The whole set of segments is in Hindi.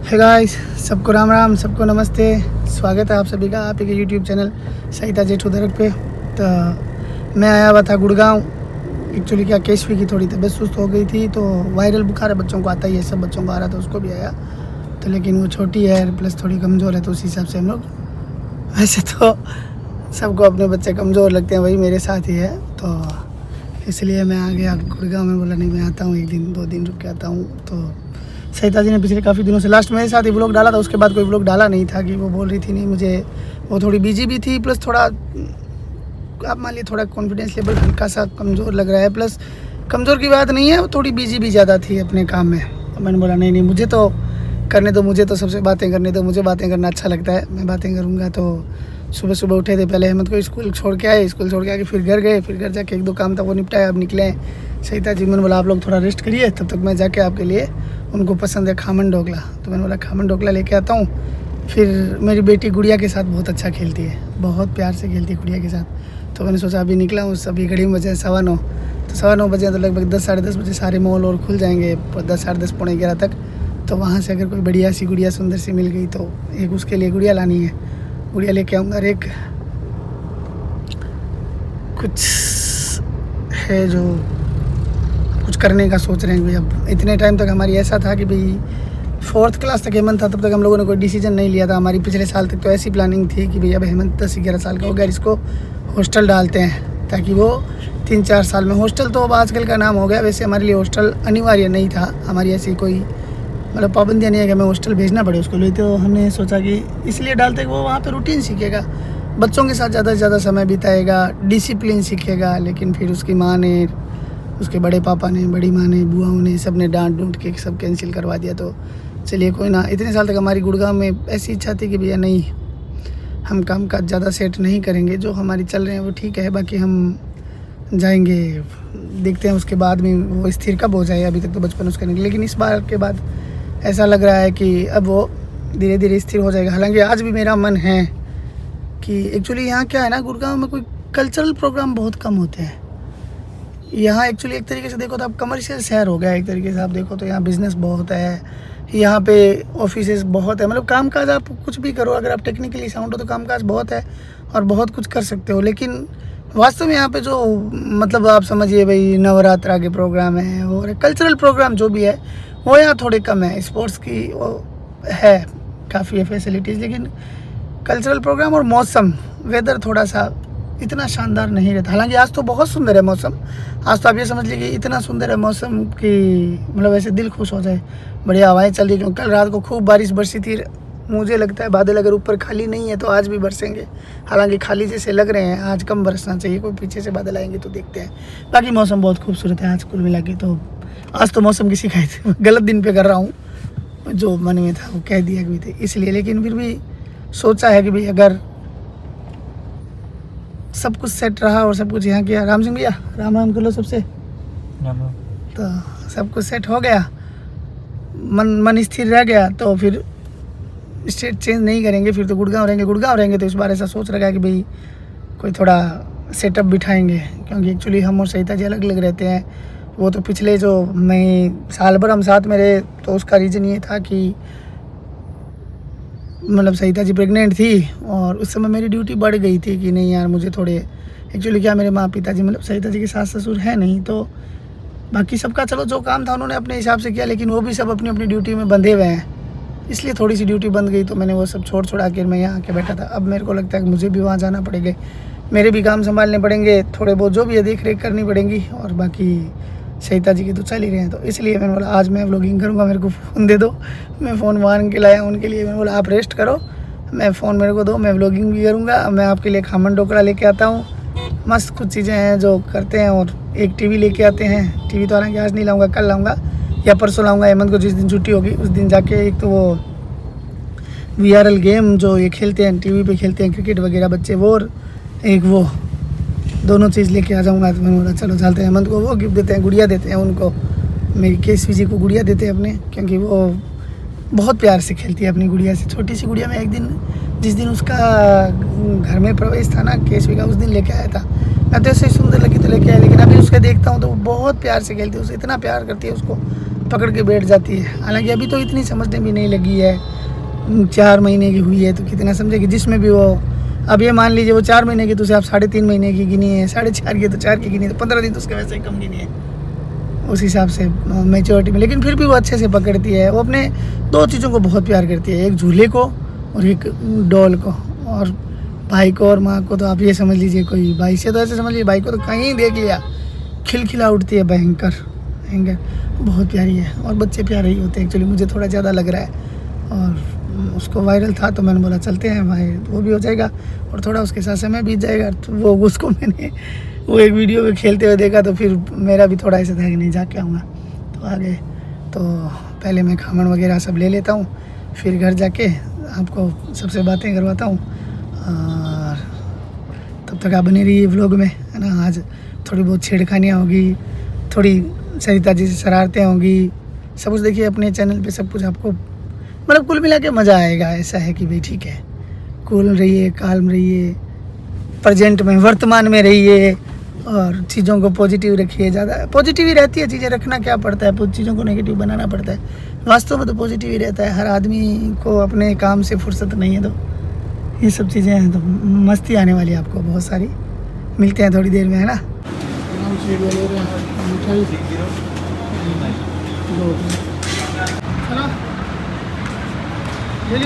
हे गाइस, सबको राम राम, सबको नमस्ते। स्वागत है आप सभी का आप के यूट्यूब चैनल सहिता जेठू दरक पे। तो मैं आया हुआ था गुड़गांव। एक्चुअली क्या केशवी की थोड़ी तबीयत सुस्त हो गई थी, तो वायरल बुखार है, बच्चों को आता ही है, सब बच्चों को आ रहा था, उसको भी आया। तो लेकिन वो छोटी है प्लस थोड़ी कमज़ोर है, तो उस हिसाब से हम लोग, वैसे तो सबको अपने बच्चे कमज़ोर लगते हैं, वही मेरे साथ ही है। तो इसलिए मैं आ गया गुड़गांव में। बोला नहीं, मैं आता हूँ, एक दिन 2 दिन रुक के आता हूँ। तो सहिता जी ने पिछले काफ़ी दिनों से लास्ट मेरे साथ ही व्लॉग डाला था, उसके बाद कोई व्लॉग डाला नहीं था कि वो बोल रही थी नहीं मुझे, वो थोड़ी बिजी भी थी, प्लस थोड़ा आप मान लिए थोड़ा कॉन्फिडेंस लेवल हल्का सा कमज़ोर लग रहा है। प्लस कमज़ोर की बात नहीं है, वो थोड़ी बिजी भी ज़्यादा थी अपने काम में। तो मैंने बोला नहीं मुझे तो करने दो, मुझे तो सबसे बातें करने दो, मुझे बातें करना अच्छा लगता है, मैं बातें करूँगा। तो सुबह सुबह उठे थे, पहले अहमद को स्कूल छोड़ के आए, स्कूल छोड़ के आके फिर घर गए, फिर घर जाके 1-2 काम था वो निपटाया, अब निकले हैं। सहिता जी मैंने बोला आप लोग थोड़ा रेस्ट करिए, तब तक मैं जाके आपके लिए, उनको पसंद है खामन ढोकला, तो मैंने बोला खामन ढोकला लेके आता हूँ। फिर मेरी बेटी गुड़िया के साथ बहुत अच्छा खेलती है, बहुत प्यार से खेलती है गुड़िया के साथ। तो मैंने सोचा अभी निकला हूँ, अभी घड़ी में बजे 9:15, तो 9:15 बजे तो लगभग 10 साढ़े 10 बजे सारे मॉल और खुल जाएंगे, 10 साढ़े 10 पौने 11 तक। तो वहाँ से अगर कोई बढ़िया सी गुड़िया सुंदर सी मिल गई तो एक उसके लिए गुड़िया लानी है, गुड़िया लेके आऊँगा। और एक कुछ है जो कुछ करने का सोच रहे हैं भाई। अब इतने टाइम तक हमारी ऐसा था कि भाई 4th क्लास तक हेमंत था, तब तक हम लोगों ने कोई डिसीजन नहीं लिया था। हमारी पिछले साल तक तो ऐसी प्लानिंग थी कि भाई अब हेमंत 10-11 साल का हो गया, इसको हॉस्टल डालते हैं ताकि वो 3-4 साल में, हॉस्टल तो अब आजकल का नाम हो गया, वैसे हमारे लिए हॉस्टल अनिवार्य नहीं था। हमारी ऐसी कोई मतलब पाबंदियाँ नहीं है कि हमें हॉस्टल भेजना पड़े उसको लिए। तो हमने सोचा कि इसलिए डालते कि वो वहाँ पर रूटीन सीखेगा, बच्चों के साथ ज़्यादा से ज़्यादा समय बिताएगा, डिसिप्लिन सीखेगा। लेकिन फिर उसकी माँ ने, उसके बड़े पापा ने, बड़ी माँ ने, बुआओं ने, सब ने डांट डूंट के सब कैंसिल करवा दिया। तो चलिए कोई ना, इतने साल तक हमारी गुड़गांव में ऐसी इच्छा थी कि भैया नहीं, हम काम काज ज़्यादा सेट नहीं करेंगे, जो हमारी चल रहे हैं वो ठीक है, बाकी हम जाएंगे, देखते हैं उसके बाद में वो स्थिर कब हो जाए। अभी तक तो बचपन उसका नहीं, लेकिन इस बार के बाद ऐसा लग रहा है कि अब वो धीरे धीरे स्थिर हो जाएगा। हालांकि आज भी मेरा मन है कि एक्चुअली यहाँ क्या है ना, गुड़गांव में कोई कल्चरल प्रोग्राम बहुत कम होते हैं। यहाँ एक्चुअली एक तरीके से देखो तो अब कमर्शियल शहर हो गया, एक तरीके से आप देखो तो यहाँ बिज़नेस बहुत है, यहाँ पे ऑफिसेज बहुत है, मतलब कामकाज आप कुछ भी करो, अगर आप टेक्निकली साउंड हो तो कामकाज बहुत है और बहुत कुछ कर सकते हो। लेकिन वास्तव में यहाँ पे जो मतलब आप समझिए भाई नवरात्रा के प्रोग्राम है और कल्चरल प्रोग्राम जो भी है वो यहाँ थोड़े कम है। स्पोर्ट्स की वो है, काफ़ी है फैसिलिटीज़, लेकिन कल्चरल प्रोग्राम और मौसम, वेदर थोड़ा सा इतना शानदार नहीं रहता। हालांकि आज तो बहुत सुंदर है मौसम, आज तो आप ये समझ लीजिए इतना सुंदर है मौसम कि मतलब ऐसे दिल खुश हो जाए, बढ़िया हवाएं चल रही। क्योंकि कल रात को खूब बारिश बरसी थी, मुझे लगता है बादल अगर ऊपर खाली नहीं है तो आज भी बरसेंगे। हालांकि खाली जैसे लग रहे हैं, आज कम बरसना चाहिए, कोई पीछे से बादल आएंगे तो देखते हैं। बाकी मौसम बहुत खूबसूरत है आज कुल मिला के। तो आज तो मौसम की शिकायत गलत दिन पे कर रहा हूँ, जो मन में था वो कह दिया भी थे इसलिए। लेकिन फिर भी सोचा है कि भाई अगर सब कुछ सेट रहा और सब कुछ यहाँ किया, राम सिंह भैया राम राम कर लो सबसे, तो सब कुछ सेट हो गया, मन स्थिर रह गया, तो फिर स्टेट चेंज नहीं करेंगे, फिर तो गुड़गांव रहेंगे। तो इस बार ऐसा सोच रखा है कि भाई कोई थोड़ा सेटअप बिठाएंगे, क्योंकि एक्चुअली हम और सहिता जी अलग अलग रहते हैं। वो तो पिछले जो मैं साल भर हम साथ में रहे, तो उसका रीज़न ये था कि मतलब सहिता जी प्रेग्नेंट थी और उस समय मेरी ड्यूटी बढ़ गई थी कि नहीं यार मुझे थोड़े, एक्चुअली क्या मेरे माँ पिताजी मतलब सहिता जी के सास ससुर है नहीं, तो बाकी सबका चलो जो काम था उन्होंने अपने हिसाब से किया, लेकिन वो भी सब अपनी अपनी ड्यूटी में बंधे हुए हैं, इसलिए थोड़ी सी ड्यूटी बंद गई। तो मैंने वो सब छोड़ा के मैं यहाँ आके बैठा था। अब मेरे को लगता है कि मुझे भी वहाँ जाना पड़ेगा, मेरे भी काम संभालने पड़ेंगे, थोड़े बहुत जो भी है देख रेख करनी पड़ेंगी, और बाकी सहिता जी की तो चल ही रहे हैं। तो इसलिए मैंने बोला आज मैं व्लॉगिंग करूँगा, मेरे को फ़ोन दे दो, मैं फ़ोन मांग के लाया उनके लिए। मैंने बोला आप रेस्ट करो, मैं फ़ोन मेरे को दो, मैं व्लॉगिंग भी करूँगा, मैं आपके लिए खामन ढोकला लेके आता हूँ, मस्त कुछ चीज़ें हैं जो करते हैं। और एक टीवी लेके आते हैं, टीवी तो हालांकि आज नहीं लाऊंगा, कल लाऊंगा या परसों लाऊंगा, हेमंत को जिस दिन छुट्टी होगी उस दिन जाके। एक तो वो VRL गेम जो ये खेलते हैं टीवी पे, खेलते हैं क्रिकेट वगैरह बच्चे, वो और एक वो दोनों चीज़ लेके आ जाऊँगा। तो मैंने बोला चलो चलते हैं। हेमंत को वो गिफ्ट देते हैं, गुड़िया देते हैं उनको, मेरी केशवी जी को गुड़िया देते हैं अपने, क्योंकि वो बहुत प्यार से खेलती है अपनी गुड़िया से। छोटी सी गुड़िया में एक दिन जिस दिन उसका घर में प्रवेश था ना केशवी का, उस दिन लेके आया था। मैं तो ऐसे ही सुंदर लगी तो लेके आया, लेकिन अभी उसके देखता हूँ तो वो बहुत प्यार से खेलती है, उसे इतना प्यार करती है उसको, पकड़ के बैठ जाती है। हालांकि अभी तो इतनी समझने भी नहीं लगी है, 4 महीने की हुई है तो कितना समझेगी। जिसमें भी वो, अब ये मान लीजिए वो 4 महीने की तो उसे आप 3.5 महीने की गिनी है, 4.5 की तो 4 की गिनी है, तो 15 दिन तो उसके वैसे ही कम गिनी है उस हिसाब से मेच्योरिटी में। लेकिन फिर भी वो अच्छे से पकड़ती है। वो अपने 2 चीज़ों को बहुत प्यार करती है, एक झूले को और एक डॉल को। और भाई को और माँ को तो आप ये समझ लीजिए, कोई भाई से तो ऐसे समझ लीजिए, भाई को तो कहीं देख लिया खिलखिला उठती है, भयंकर भयंकर, बहुत प्यारी है। और बच्चे प्यारे ही होते हैं एक्चुअली, मुझे थोड़ा ज़्यादा लग रहा है। और उसको वायरल था तो मैंने बोला चलते हैं भाई, वो भी हो जाएगा और थोड़ा उसके साथ समय बीत जाएगा। तो वो उसको मैंने वो एक वीडियो में खेलते हुए देखा तो फिर मेरा भी थोड़ा ऐसा था कि नहीं जाके आऊँगा। तो आगे तो पहले मैं खामन वगैरह सब ले लेता हूँ, फिर घर जाके आपको सबसे बातें करवाता हूँ। और तब तक आप बने रहिए व्लॉग में, है ना। आज थोड़ी बहुत छेड़खानियाँ होगी, थोड़ी सरिता जी से शरारतें होंगी, सब कुछ देखिए अपने चैनल पे। सब कुछ आपको मतलब कुल मिला के मज़ा आएगा। ऐसा है कि भाई ठीक है, कूल रहिए, काल्म रहिए, प्रेजेंट में वर्तमान में रहिए और चीज़ों को पॉजिटिव रखिए। ज़्यादा पॉजिटिव ही रहती है चीज़ें, रखना क्या पड़ता है, कुछ चीज़ों को नेगेटिव बनाना पड़ता है। वास्तव में तो पॉजिटिव ही रहता है। हर आदमी को अपने काम से फुर्सत नहीं है, तो ये सब चीज़ें हैं तो मस्ती आने वाली है आपको बहुत सारी। मिलते हैं थोड़ी देर में, है ना। ले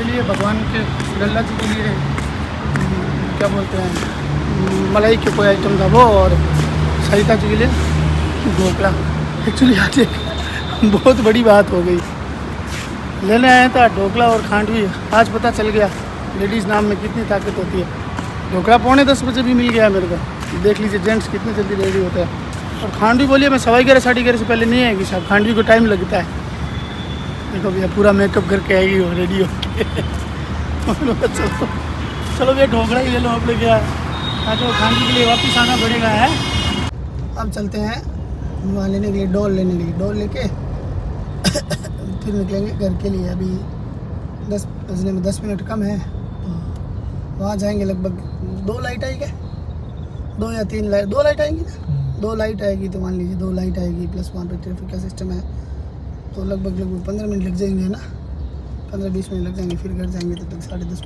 लिए भगवान के लल्ला जी के लिए क्या बोलते हैं, मलाई के कोई आइटम था वो, और सरिता जी के लिए ढोकला। एक्चुअली आज एक बहुत बड़ी बात हो गई, लेने आया था ढोकला और खांडवी। आज पता चल गया लेडीज़ नाम में कितनी ताकत होती है। ढोकला 9:45 बजे भी मिल गया मेरे को। देख लीजिए जेंट्स कितनी जल्दी रेडी होते हैं। और खांडवी बोलिए मैं 11:15 11:30 से पहले नहीं आएगी साहब, खांडवी को टाइम लगता है। देखो भैया पूरा मेकअप करके आएगी वो रेडी होके। चलो भैया ढोकला ही ले लो आप लोग, आज तो खाने के लिए वापस आना पड़ेगा है। अब चलते हैं वहाँ लेने के लिए, डॉल लेने के लिए। डॉल लेके फिर निकलेंगे घर के लिए। अभी 10 बजने में 10 मिनट कम है, तो वहाँ जाएंगे। लगभग 2 लाइट आएगी, 2 या 3 लाइट, 2 लाइट आएंगी ना, 2 लाइट आएगी तो मान लीजिए 2 लाइट आएगी, प्लस वहाँ पे ट्रैफिक का सिस्टम है, तो लगभग 15 मिनट लग जाएंगे ना, 15-20 मिनट लग जाएंगे। फिर घर जाएंगे तब तक 10:30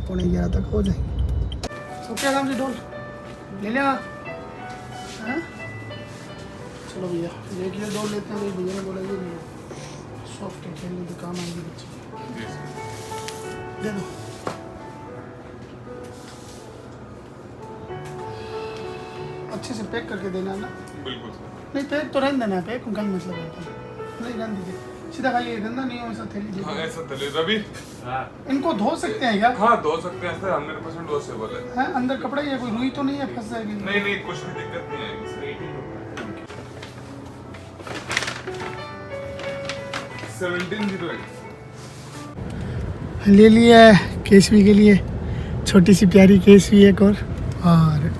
पौने 11 तक हो जाएंगे। तो क्या काम से डोल ले लिया, हाँ चलो भैया देख लिया, डोल लेते हैं। भैया ने बोला ये सॉफ्ट है, खेलने तो काम आएंगे बच्चे, दे दो। अच्छे से पैक करके देना ना। बिल्कुल नहीं पैक तो रहने देना, पैक उनका ही मतलब है, नहीं रहने दीजिए सीधा खाइए, गंदा नहीं हो ऐसा थैली। हाँ ऐसा थैली रवि, हाँ इनको धो सकते हैं क्या? हाँ धो सकते हैं सर, 100% वॉशेबल है। अंदर कपड़ा ही है, कोई रुई तो नहीं है फंस जाएगी? नहीं नहीं कुछ भी दिक्कत नहीं आएगी सर। 1708 ले लिया है केसवी के लिए, छोटी सी प्यारी केसवी एक और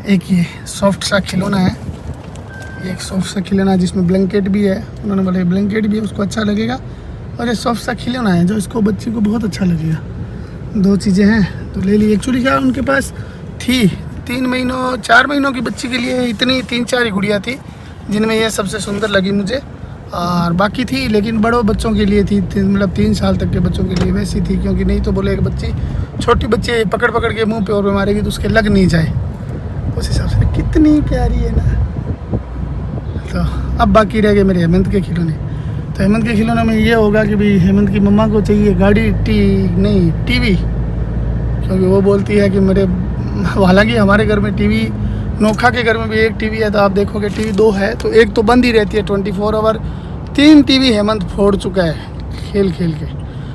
एक ये सॉफ्ट सा खिलौना है। एक सॉफ्ट सा खिलौना है जिसमें ब्लैंकेट भी है, उन्होंने बोला ब्लैंकेट भी है उसको अच्छा लगेगा, और ये सॉफ्ट सा खिलौना है जो इसको बच्ची को बहुत अच्छा लगेगा। 2 चीज़ें हैं तो ले ली। एक्चुअली क्या उनके पास थी 4 महीनों की बच्ची के लिए इतनी 3-4 ही गुड़िया थी, जिनमें ये सबसे सुंदर लगी मुझे, और बाकी थी लेकिन बड़ों बच्चों के लिए थी, मतलब 3 साल तक के बच्चों के लिए वैसी थी, क्योंकि नहीं तो बोले एक बच्ची छोटी बच्ची पकड़ पकड़ के मुंह पे और मारेगी तो उसके लग नहीं जाए, उस हिसाब से। कितनी प्यारी है ना। तो अब बाकी रह गए मेरे हेमंत के खिलौने। तो हेमंत के खिलौने में ये होगा कि भाई हेमंत की मम्मा को चाहिए गाड़ी टीवी, क्योंकि वो बोलती है कि मेरे, हालांकि हमारे घर में टीवी, नोखा के घर में भी एक टीवी है, तो आप देखोगे टीवी 2 है, तो एक तो बंद ही रहती है 24 आवर। 3 टीवी हेमंत फोड़ चुका है खेल खेल के।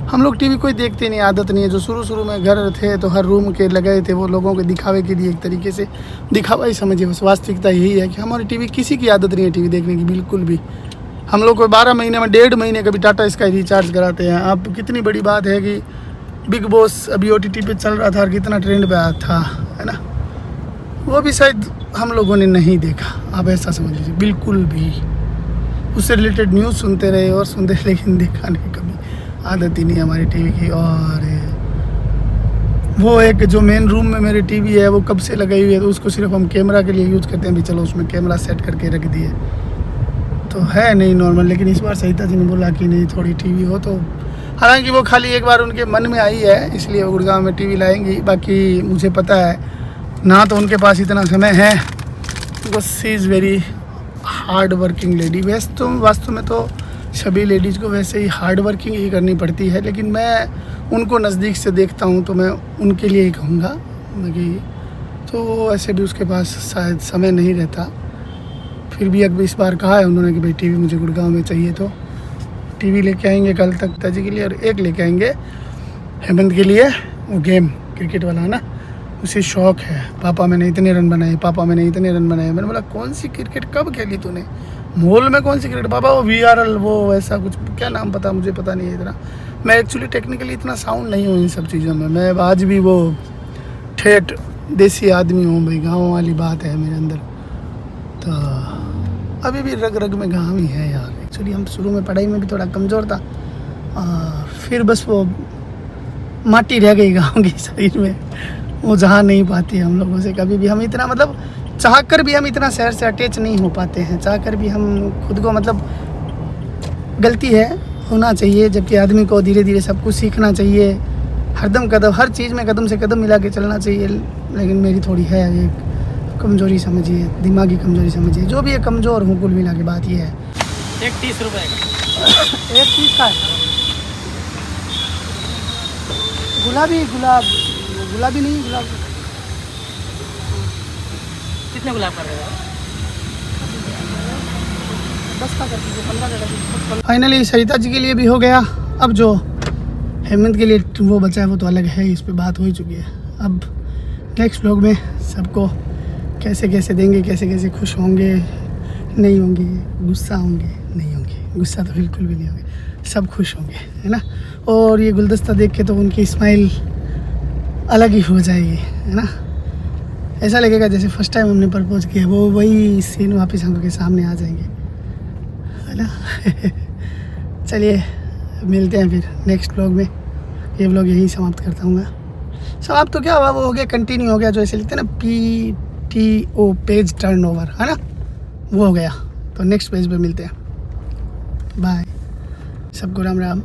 हम लोग टीवी कोई देखते नहीं, आदत नहीं है। जो शुरू में घर थे तो हर रूम के लगाए थे, वो लोगों के दिखावे के लिए, एक तरीके से दिखावा ही समझिए। बस वास्तविकता यही है कि हमारी टीवी, किसी की आदत नहीं है टीवी देखने की बिल्कुल भी। हम लोग को 12 महीने में 1.5 महीने कभी टाटा स्काई रिचार्ज कराते हैं। अब कितनी बड़ी बात है कि बिग बॉस अभी OTT पे चल रहा था और कितना ट्रेंड पे आया था, है ना, वो भी शायद हम लोगों ने नहीं देखा। आप ऐसा समझ लीजिए, बिल्कुल भी उससे रिलेटेड न्यूज़ सुनते रहे और सुनते, लेकिन देखा नहीं कभी, आदत ही नहीं हमारी टीवी की। और वो एक जो मेन रूम में मेरी टीवी है वो कब से लगाई हुई है, तो उसको सिर्फ हम कैमरा के लिए यूज़ करते हैं भी, चलो उसमें कैमरा सेट करके रख दिए। तो है नहीं नॉर्मल, लेकिन इस बार सरिता जी ने बोला कि नहीं थोड़ी टीवी हो, तो हालांकि वो खाली एक बार उनके मन में आई है, इसलिए वो गुड़गांव में टीवी लाएंगी। बाकी मुझे पता है ना तो उनके पास इतना समय है, because she is very hard working lady. वास्तव में तो सभी लेडीज़ को वैसे ही हार्ड वर्किंग ही करनी पड़ती है, लेकिन मैं उनको नज़दीक से देखता हूँ तो मैं उनके लिए ही कहूँगा। बाकी तो ऐसे भी उसके पास शायद समय नहीं रहता, फिर भी अब इस बार कहा है उन्होंने कि भाई टीवी मुझे गुड़गांव में चाहिए, तो टीवी लेके आएंगे कल तक ताजी के लिए, और एक लेके आएंगे हेमंत के लिए, वो गेम क्रिकेट वाला है ना, उसे शौक़ है। पापा मैंने इतने रन बनाए, पापा मैंने इतने रन बनाए। मैंने बोला कौन सी क्रिकेट कब खेली तूने, मॉल में कौन सी क्रिकेट? पापा वो VRL, वो ऐसा कुछ, क्या नाम पता, मुझे पता नहीं है इतना। मैं एक्चुअली टेक्निकली इतना साउंड नहीं हूँ इन सब चीज़ों में। मैं आज भी वो ठेठ देसी आदमी हूँ भाई, गाँव वाली बात है मेरे अंदर। तो अभी भी रग रग में गाँव ही है यार। एक्चुअली हम शुरू में पढ़ाई में भी थोड़ा कमज़ोर था, फिर बस वो माटी रह गई गाँव की शरीर में, वो जहाँ नहीं पाती हम लोगों से कभी भी। हम इतना मतलब चाह कर भी हम इतना शहर से अटैच नहीं हो पाते हैं, चाह कर भी हम खुद को, मतलब गलती है, होना चाहिए, जबकि आदमी को धीरे धीरे सब कुछ सीखना चाहिए, हरदम कदम, हर चीज़ में कदम से कदम मिला के चलना चाहिए। लेकिन मेरी थोड़ी है एक कमज़ोरी समझिए, दिमागी कमज़ोरी समझिए, जो भी है कमज़ोर हूँ, कुल मिला के बात ये है। एक 30 रुपए का, एक चीज़ का है गुलाबी नहीं, गुलाब कितने गुलाब कर रहे हो? 10 का कर दीजिए, 15 का कर दीजिए। फाइनली सरिता जी के लिए भी हो गया। अब जो हेमंत के लिए वो बचा है वो तो अलग है, इस पे बात हो ही चुकी है। अब नेक्स्ट व्लॉग में सबको कैसे कैसे देंगे, कैसे कैसे खुश होंगे, नहीं होंगे, गुस्सा होंगे, नहीं होंगे, गुस्सा तो बिल्कुल भी नहीं होंगे, सब खुश होंगे, है ना। और ये गुलदस्ता देख के तो उनकी स्माइल अलग ही हो जाएगी, है ना। ऐसा लगेगा जैसे फर्स्ट टाइम हमने प्रपोज किया, वो वही सीन वापस हम के सामने आ जाएंगे, है ना। चलिए मिलते हैं फिर नेक्स्ट व्लॉग में। ये व्लॉग यहीं समाप्त करता हूँ मैं। समाप्त तो क्या हुआ, वो हो गया, कंटिन्यू हो गया, जो ऐसे लिखते हैं ना PTO, पेज टर्नओवर, है ना, वो हो गया। तो नेक्स्ट पेज पे मिलते हैं। बाय, सबको राम राम।